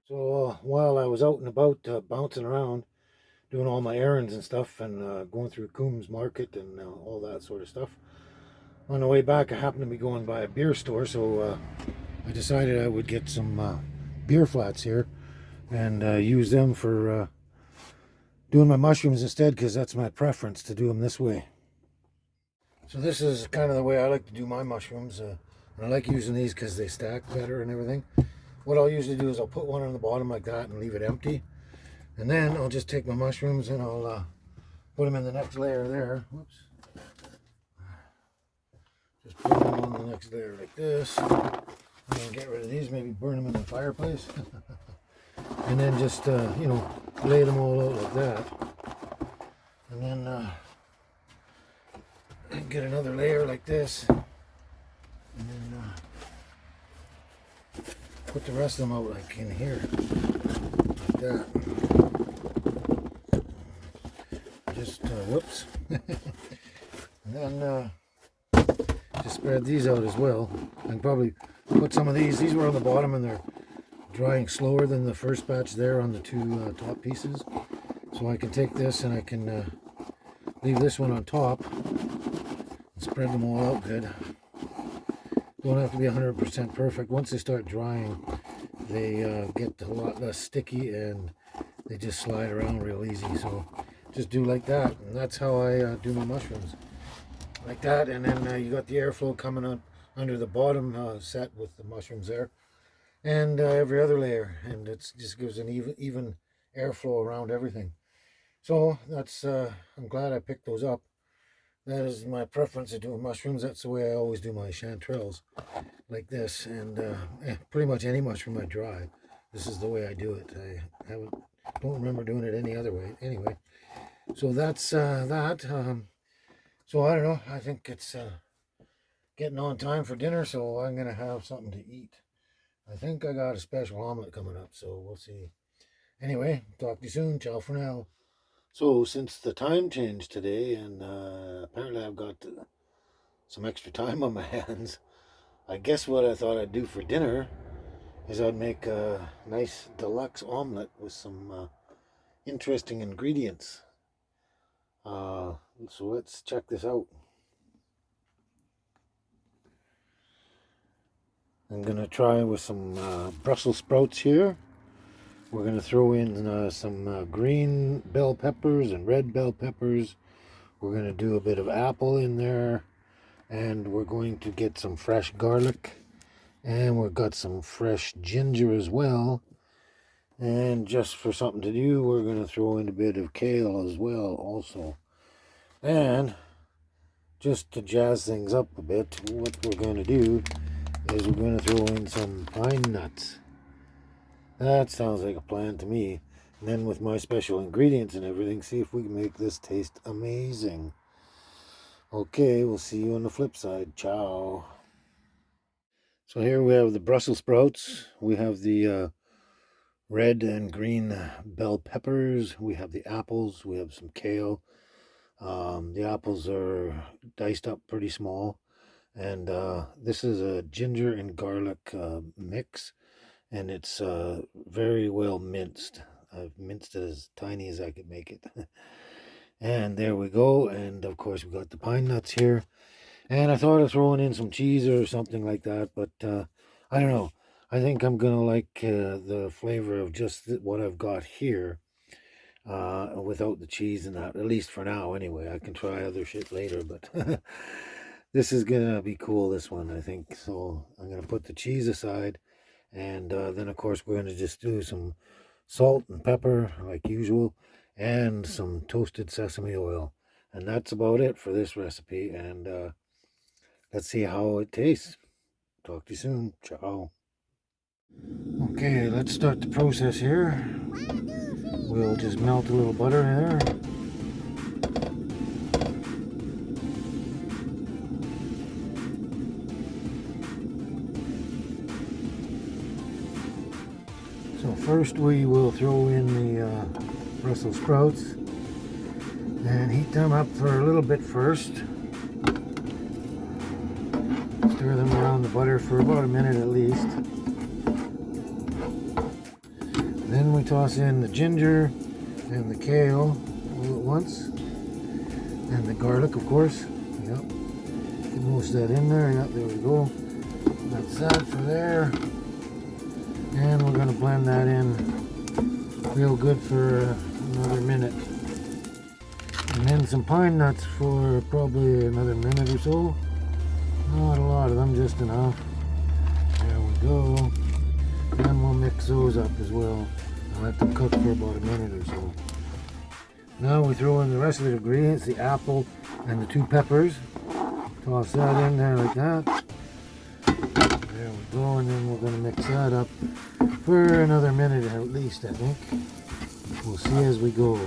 So while I was out and about bouncing around, doing all my errands and stuff, and going through COOMBS Market and all that sort of stuff, on the way back I happened to be going by a beer store, so I decided I would get some beer flats here and use them for doing my mushrooms instead, because that's my preference to do them this way. So this is kind of the way I like to do my mushrooms, and I like using these because they stack better and everything. What I'll usually do is I'll put one on the bottom like that and leave it empty. And then I'll just take my mushrooms and I'll put them in the next layer there. Whoops. Just put them on the next layer like this. And then get rid of these, maybe burn them in the fireplace. And then just, lay them all out like that. And then get another layer like this. And then put the rest of them out like in here. Like that. Just, whoops. And then just spread these out as well. And probably put some of these were on the bottom and they're drying slower than the first batch there on the two top pieces. So I can take this and I can leave this one on top and spread them all out good. Don't have to be 100% perfect. Once they start drying, they get a lot less sticky and they just slide around real easy. So just do like that, and that's how I do my mushrooms, like that. And then you got the airflow coming up under the bottom set with the mushrooms there, and every other layer, and it just gives an even airflow around everything. So that's I'm glad I picked those up. That is my preference of doing mushrooms. That's the way I always do my chanterelles, like this. And pretty much any mushroom I try, this is the way I do it. I don't remember doing it any other way. Anyway, so that's that. So I don't know. I think it's getting on time for dinner, so I'm gonna have something to eat. I think I got a special omelet coming up, so we'll see. Anyway, talk to you soon. Ciao for now. So since the time changed today, and apparently I've got some extra time on my hands, I guess what I thought I'd do for dinner is I'd make a nice deluxe omelette with some interesting ingredients. So let's check this out. I'm going to try with some Brussels sprouts here. We're going to throw in some green bell peppers and red bell peppers. We're going to do a bit of apple in there. And we're going to get some fresh garlic. And we've got some fresh ginger as well. And just for something to do, we're going to throw in a bit of kale as well also. And just to jazz things up a bit, what we're going to do is we're going to throw in some pine nuts. That sounds like a plan to me. And then with my special ingredients and everything, see if we can make this taste amazing. Okay, we'll see you on the flip side. Ciao. So here we have the Brussels sprouts. We have the red and green bell peppers. We have the apples. We have some kale. The apples are diced up pretty small. And this is a ginger and garlic mix. And it's very well minced. I've minced it as tiny as I could make it. And there we go. And of course we got the pine nuts here. And I thought of throwing in some cheese or something like that, but I don't know. I think I'm gonna like the flavor of just what I've got here without the cheese and that, at least for now anyway. I can try other shit later, but this is gonna be cool, this one, I think. So I'm gonna put the cheese aside. And then, of course, we're going to just do some salt and pepper, like usual, and some toasted sesame oil. And that's about it for this recipe. And let's see how it tastes. Talk to you soon. Ciao. Okay, let's start the process here. We'll just melt a little butter there. So first we will throw in the Brussels sprouts and heat them up for a little bit first. Stir them around the butter for about a minute at least. Then we toss in the ginger and the kale all at once. And the garlic, of course. Yep. Get most of that in there. Yep, there we go. That's that for there. And we're going to blend that in real good for another minute. And then some pine nuts for probably another minute or so. Not a lot of them, just enough. There we go. And we'll mix those up as well. I'll let them cook for about a minute or so. Now we throw in the rest of the ingredients, the apple and the 2 peppers. Toss that in there like that. There we go, and then we're going to mix that up for another minute at least, I think. We'll see as we go.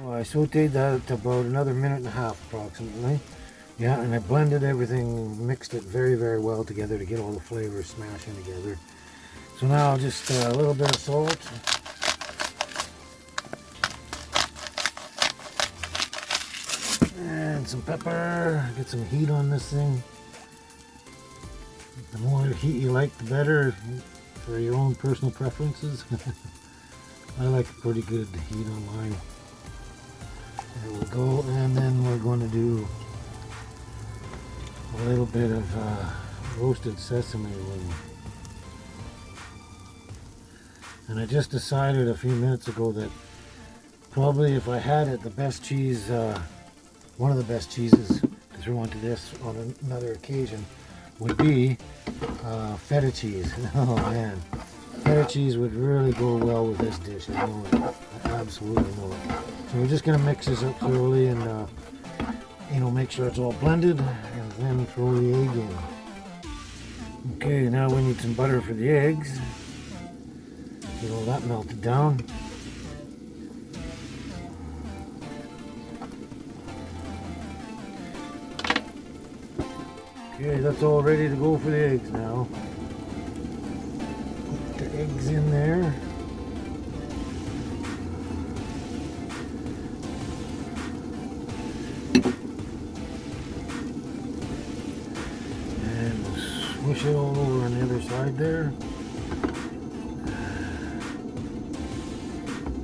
Oh, I sauteed that about another minute and a half approximately. Yeah, and I blended everything, mixed it very, very well together to get all the flavors smashing together. So now just a little bit of salt. And some pepper. Get some heat on this thing. The more heat you like, the better for your own personal preferences. I like a pretty good heat on mine. There we go. And then we're going to do a little bit of roasted sesame oil. And I just decided a few minutes ago that probably if I had it, the best cheese, one of the best cheeses to throw into this on another occasion would be feta cheese. Oh man, feta cheese would really go well with this dish. I know it. I absolutely know it. So we're just going to mix this up thoroughly and you know, make sure it's all blended and then throw the egg in. Okay, now we need some butter for the eggs. Get all that melted down. Okay, that's all ready to go for the eggs now. Put the eggs in there. And swish it all over on the other side there.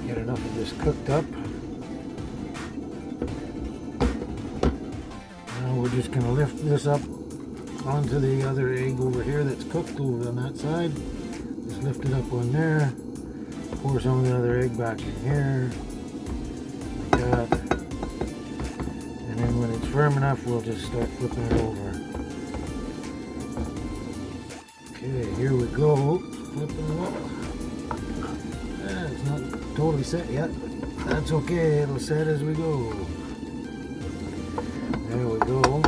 Get enough of this cooked up. Now we're just going to lift this up onto the other egg over here that's cooked over on that side. Just lift it up on there. Pour some of the other egg back in here. Like that. And then when it's firm enough, we'll just start flipping it over. Okay, here we go. Flipping it up. It's not totally set yet, but that's okay. It'll set as we go. There we go.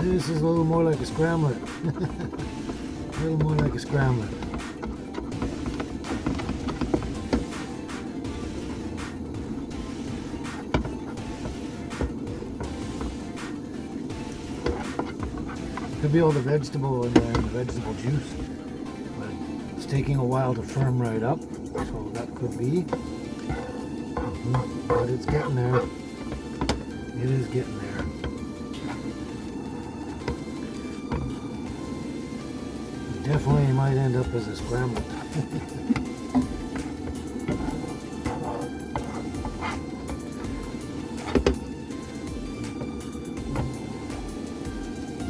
This is a little more like a scrambler. A little more like a scrambler. Could be all the vegetable in there, the vegetable juice, but it's taking a while to firm right up, so that could be. But it's getting there. It is getting there. Definitely might end up as a scramble.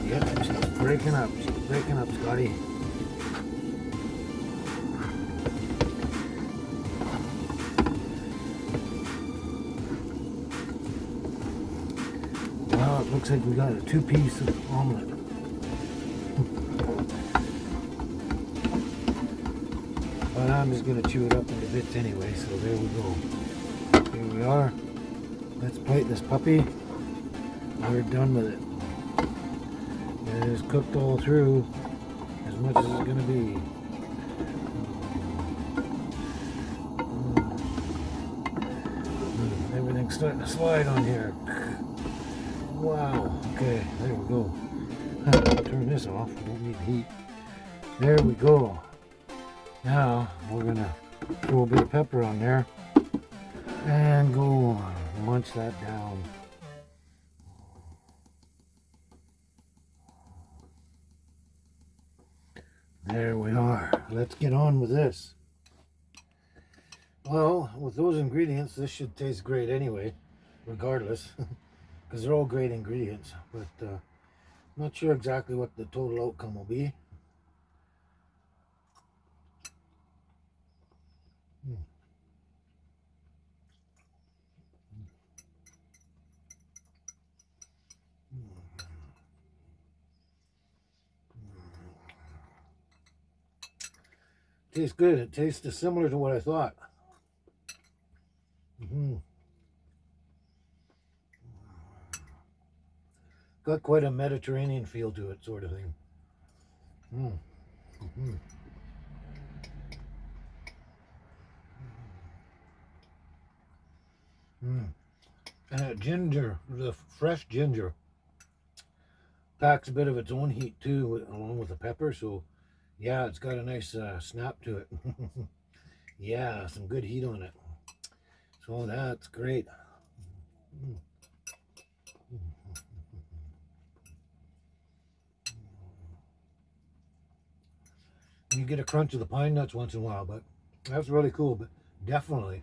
Yep, she's breaking up. She's breaking up, Scotty. Well, it looks like we got a 2-piece of omelette. But I'm just going to chew it up into bits anyway, so there we go. Here we are. Let's plate this puppy. We're done with it. It is cooked all through, as much as it's going to be. Everything's starting to slide on here. Wow. Okay, there we go. Turn this off. Don't need heat. There we go. Now we're going to throw a bit of pepper on there and go munch that down. There we are. Let's get on with this. Well, with those ingredients, this should taste great anyway, regardless, because they're all great ingredients. But I'm not sure exactly what the total outcome will be. Tastes good. It tastes similar to what I thought. Got quite a Mediterranean feel to it, sort of thing. Ginger, the fresh ginger, packs a bit of its own heat too, along with the pepper. So, yeah, it's got a nice snap to it. Yeah, some good heat on it. So that's great. You get a crunch of the pine nuts once in a while, but that's really cool. But definitely,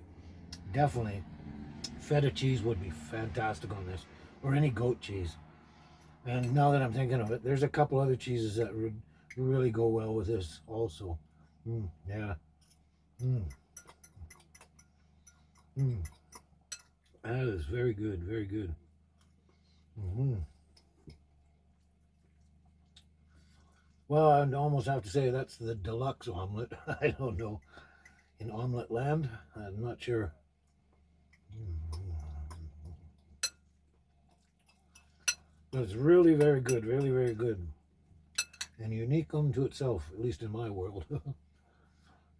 feta cheese would be fantastic on this, or any goat cheese. And now that I'm thinking of it, there's a couple other cheeses that would really go well with this also. Yeah. That is very good, very good. Well, I'd almost have to say that's the deluxe omelet. I don't know. In omelet land, I'm not sure. But it's really very good, really very good. And unique unto itself, at least in my world.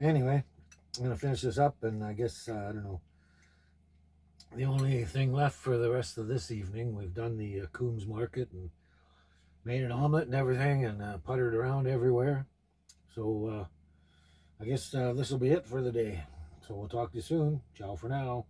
Anyway, I'm going to finish this up, and I guess, I don't know, the only thing left for the rest of this evening, we've done the COOMBS market and made an omelet and everything, and puttered around everywhere. So I guess this will be it for the day. So we'll talk to you soon. Ciao for now.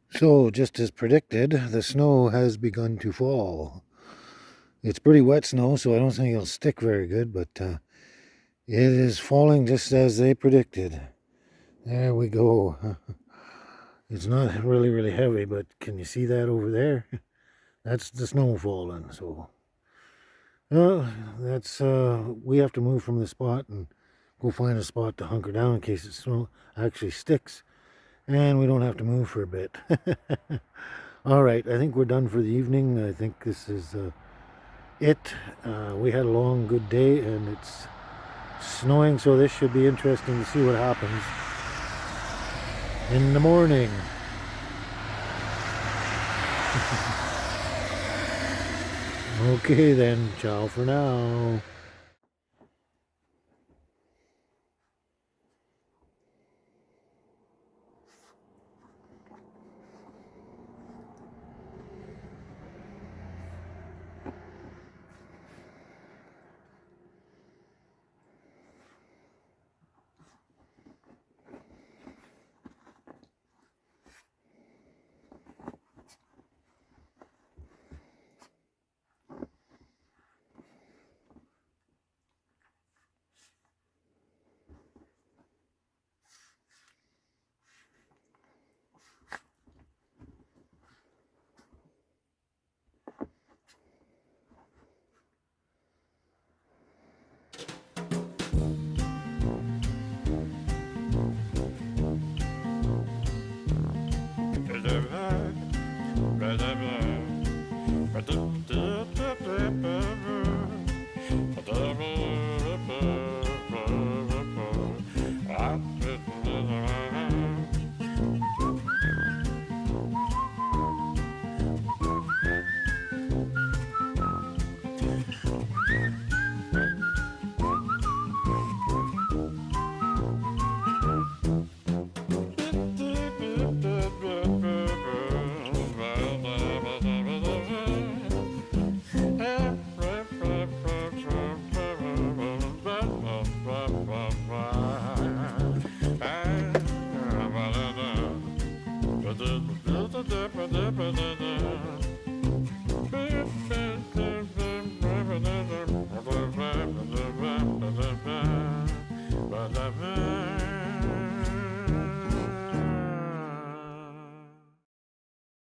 So, just as predicted, the snow has begun to fall. It's pretty wet snow, so I don't think it'll stick very good, but it is falling just as they predicted. There we go. It's not really, really heavy, but can you see that over there? That's the snow falling, so... that's, we have to move from the spot and go find a spot to hunker down in case the snow actually sticks. And we don't have to move for a bit. Alright, I think we're done for the evening. I think this is it. We had a long, good day, and it's snowing, so this should be interesting to see what happens in the morning. Okay then, ciao for now. bum, bum.